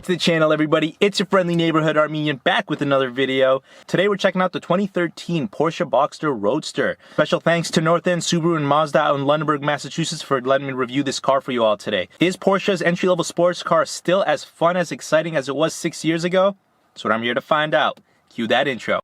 back to the channel, everybody. It's your friendly neighborhood Armenian back with another video. Today we're checking out the 2013 Porsche Boxster Roadster. Special thanks to North End Subaru and Mazda out in Lunenburg, Massachusetts for letting me review this car for you all today. Is Porsche's entry-level sports car still as fun, as exciting as it was 6 years ago? That's what I'm here to find out. Cue that intro.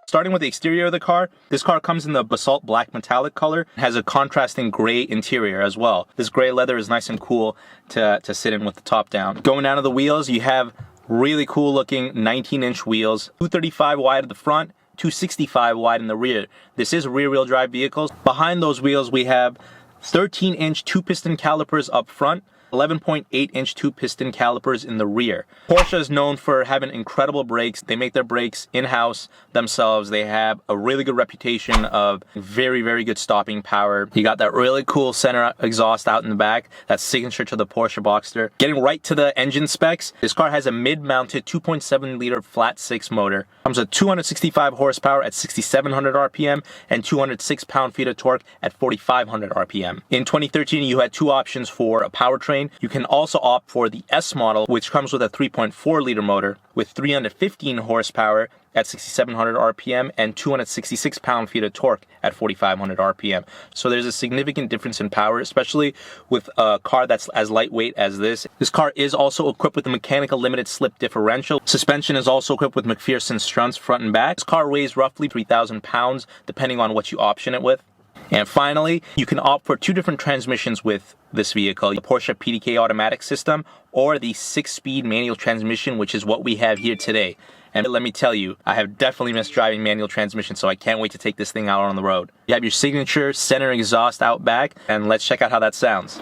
Starting with the exterior of the car, this car comes in the basalt black metallic color. It has a contrasting gray interior as well. This gray leather is nice and cool to sit in with the top down. Going down to the wheels, you have really cool looking 19-inch wheels, 235 wide at the front, 265 wide in the rear. This is a rear-wheel drive vehicle. Behind those wheels, we have 13-inch two-piston calipers up front, 11.8-inch two-piston calipers in the rear. Porsche is known for having incredible brakes. They make their brakes in-house themselves. They have a really good reputation of very, very good stopping power. You got that really cool center exhaust out in the back. That's signature to the Porsche Boxster. Getting right to the engine specs, this car has a mid-mounted 2.7-liter flat-six motor. Comes with 265 horsepower at 6,700 RPM and 206 pound-feet of torque at 4,500 RPM. In 2013, you had two options for a powertrain. You can also opt for the S model, which comes with a 3.4-liter motor with 315 horsepower at 6,700 RPM and 266 pound-feet of torque at 4,500 RPM. So there's a significant difference in power, especially with a car that's as lightweight as this. This car is also equipped with a mechanical limited slip differential. Suspension is also equipped with McPherson strunts front and back. This car weighs roughly 3,000 pounds, depending on what you option it with. And finally, you can opt for two different transmissions with this vehicle, the Porsche PDK automatic system or the 6-speed manual transmission, which is what we have here today. And let me tell you, I have definitely missed driving manual transmission, so I can't wait to take this thing out on the road. You have your signature center exhaust out back, and let's check out how that sounds.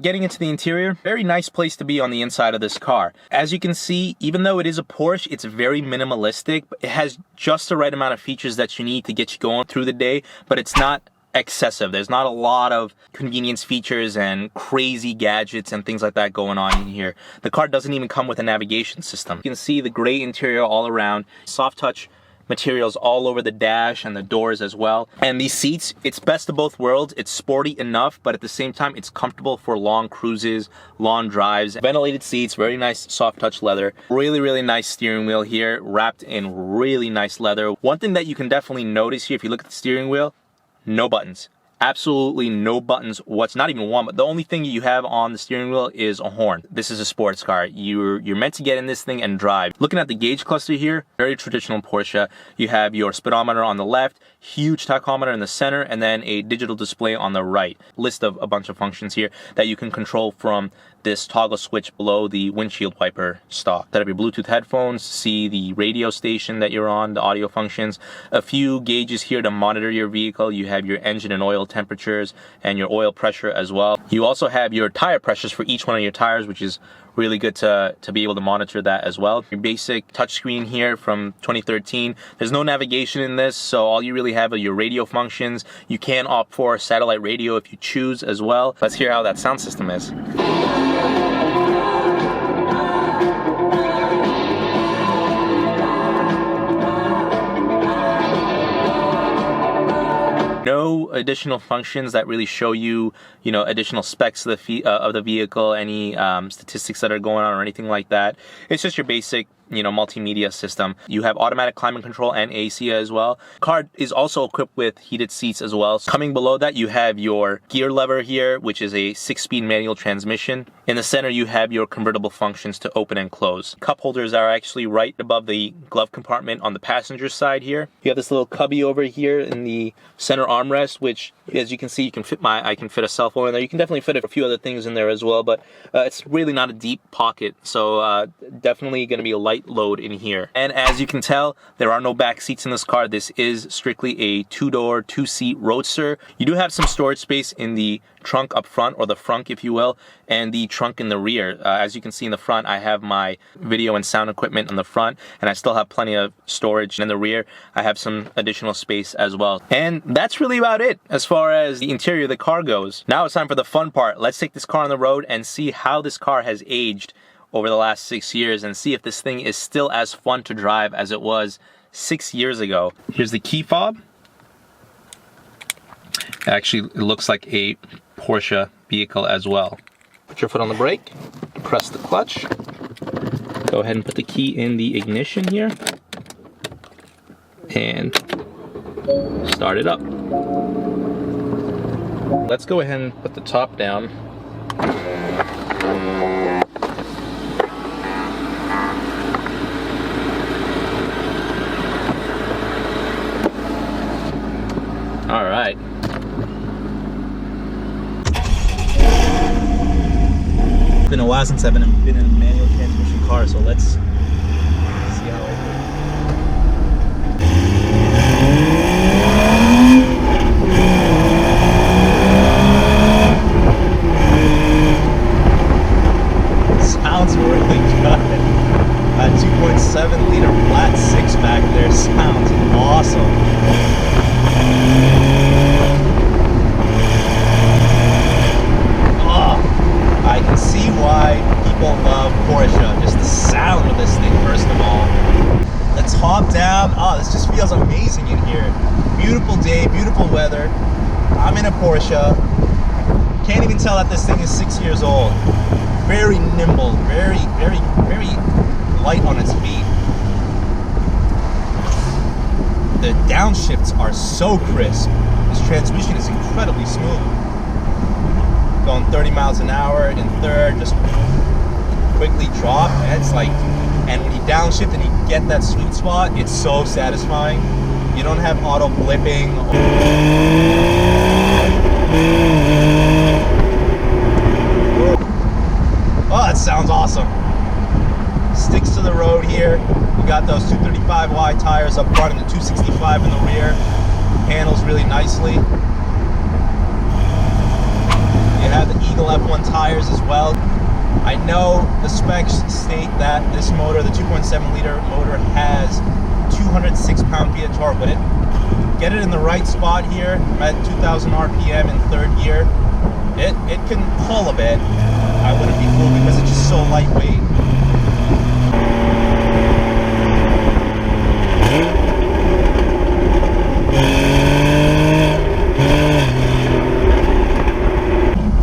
Getting into the interior, very nice place to be on the inside of this car. As you can see, even though it is a Porsche, it's very minimalistic, but it has just the right amount of features that you need to get you going through the day, but it's not excessive. There's not a lot of convenience features and crazy gadgets and things like that going on in here. The car doesn't even come with a navigation system. You can see the gray interior all around, soft touch materials all over the dash and the doors as well. And these seats, it's best of both worlds. It's sporty enough, but at the same time, it's comfortable for long cruises, long drives. Ventilated seats, very nice soft touch leather. Really, really nice steering wheel here, wrapped in really nice leather. One thing that you can definitely notice here, if you look at the steering wheel, no buttons. Absolutely no buttons. What's not even one, but the only thing you have on the steering wheel is a horn. This is a sports car. You're meant to get in this thing and drive. Looking at the gauge cluster here, very traditional Porsche. You have your speedometer on the left, huge tachometer in the center, and then a digital display on the right. List of a bunch of functions here that you can control from this toggle switch below the windshield wiper stalk. Set up your Bluetooth headphones, see the radio station that you're on, the audio functions. A few gauges here to monitor your vehicle. You have your engine and oil temperatures and your oil pressure as well. You also have your tire pressures for each one of your tires, which is really good to be able to monitor that as well. Your basic touchscreen here from 2013. There's no navigation in this, so all you really have are your radio functions. You can opt for satellite radio if you choose as well. Let's hear how that sound system is. No additional functions that really show you, additional specs of the vehicle, any statistics that are going on or anything like that. It's just your basic multimedia system. You have automatic climate control and AC as well. Car is also equipped with heated seats as well. Coming below that, you have your gear lever here, which is a 6-speed manual transmission. In the center, you have your convertible functions to open and close. Cup holders are actually right above the glove compartment on the passenger side here. You have this little cubby over here in the center armrest, which, as you can see, I can fit a cell phone in there. You can definitely fit a few other things in there as well, but it's really not a deep pocket, so definitely going to be a light load in here. And as you can tell, there are no back seats in this car. This is strictly a 2-door, 2-seat Roadster. You do have some storage space in the trunk up front, or the frunk if you will, and the trunk in the rear. As you can see in the front, I have my video and sound equipment on the front, and I still have plenty of storage. In the rear, I have some additional space as well. And that's really about it as far as the interior of the car goes. Now it's time for the fun part. Let's take this car on the road and see how this car has aged over the last 6 years, and see if this thing is still as fun to drive as it was 6 years ago. Here's the key fob. Actually, it looks like a Porsche vehicle as well. Put your foot on the brake, press the clutch, go ahead and put the key in the ignition here, and start it up. Let's go ahead and put the top down. All right. It's been a while since I've been in a manual transmission car, so let's see how I do. Sounds really good. That 2.7 liter flat 6 back there sounds awesome. I can see why people love Porsche. Just the sound of this thing, first of all. Let's hop down. Oh, this just feels amazing in here. Beautiful day, beautiful weather. I'm in a Porsche. Can't even tell that this thing is 6 years old. Very nimble, very light on its feet. The downshifts are so crisp. This transmission is incredibly smooth. Going 30 miles an hour in third, just quickly drop. It's like, and when you downshift and you get that sweet spot, it's so satisfying. You don't have auto blipping. Oh, that sounds awesome. Sticks to the road here. You got those 235 wide tires up front and the 265 in the rear. Handles really nicely. You have the Eagle F1 tires as well. I know the specs state that this motor, the 2.7 liter motor, has 206 pound-feet of torque, but get it in the right spot here at 2,000 RPM in third gear. It can pull a bit. I wouldn't be fooled because it's just so lightweight.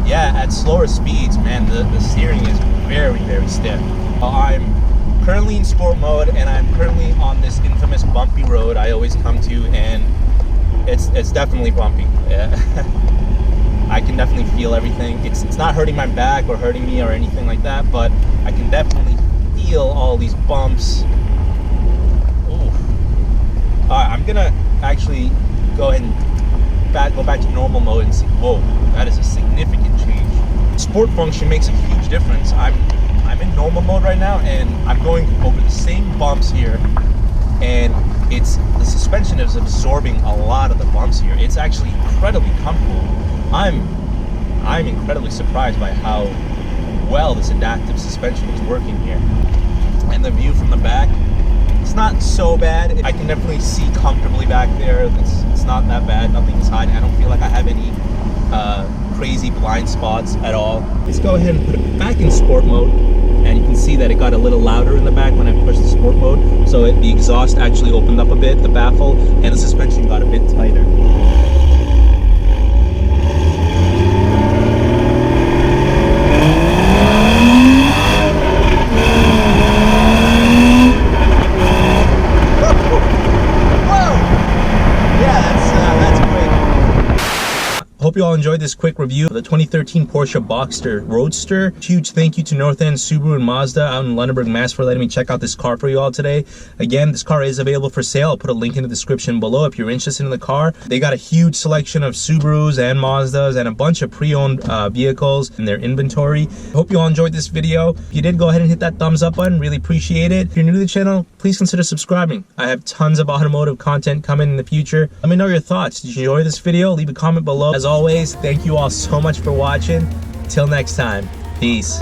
Yeah, at slower speeds, man, the steering is very stiff. I'm currently in sport mode, and I'm currently on this infamous bumpy road I always come to, and it's definitely bumpy. Yeah. I can definitely feel everything. It's not hurting my back or hurting me or anything like that, but I can definitely feel all these bumps. Ooh. Alright, I'm gonna actually go ahead and go back to normal mode and see. Whoa, that is a significant change. Sport function makes a huge difference. I'm in normal mode right now, and I'm going over the same bumps here, and the suspension is absorbing a lot of the bumps here. It's actually incredibly comfortable. I'm incredibly surprised by how well this adaptive suspension is working here. And the view from the back, it's not so bad. I can definitely see comfortably back there. It's not that bad. Nothing is hiding. I don't feel like I have any crazy blind spots at all. Let's go ahead and put it back in sport mode. And you can see that it got a little louder in the back when I pushed the sport mode. So the exhaust actually opened up a bit, the baffle, and the suspension got a bit tighter. hope you all enjoyed this quick review of the 2013 Porsche Boxster Roadster. Huge thank you to North End Subaru and Mazda out in Lunenburg, Mass for letting me check out this car for you all today. Again, this car is available for sale. I'll put a link in the description below if you're interested in the car. They got a huge selection of Subarus and Mazdas and a bunch of pre-owned vehicles in their inventory. Hope you all enjoyed this video. If you did, go ahead and hit that thumbs up button. Really appreciate it. If you're new to the channel, please consider subscribing. I have tons of automotive content coming in the future. Let me know your thoughts. Did you enjoy this video? Leave a comment below. As always, thank you all so much for watching. Till next time, peace.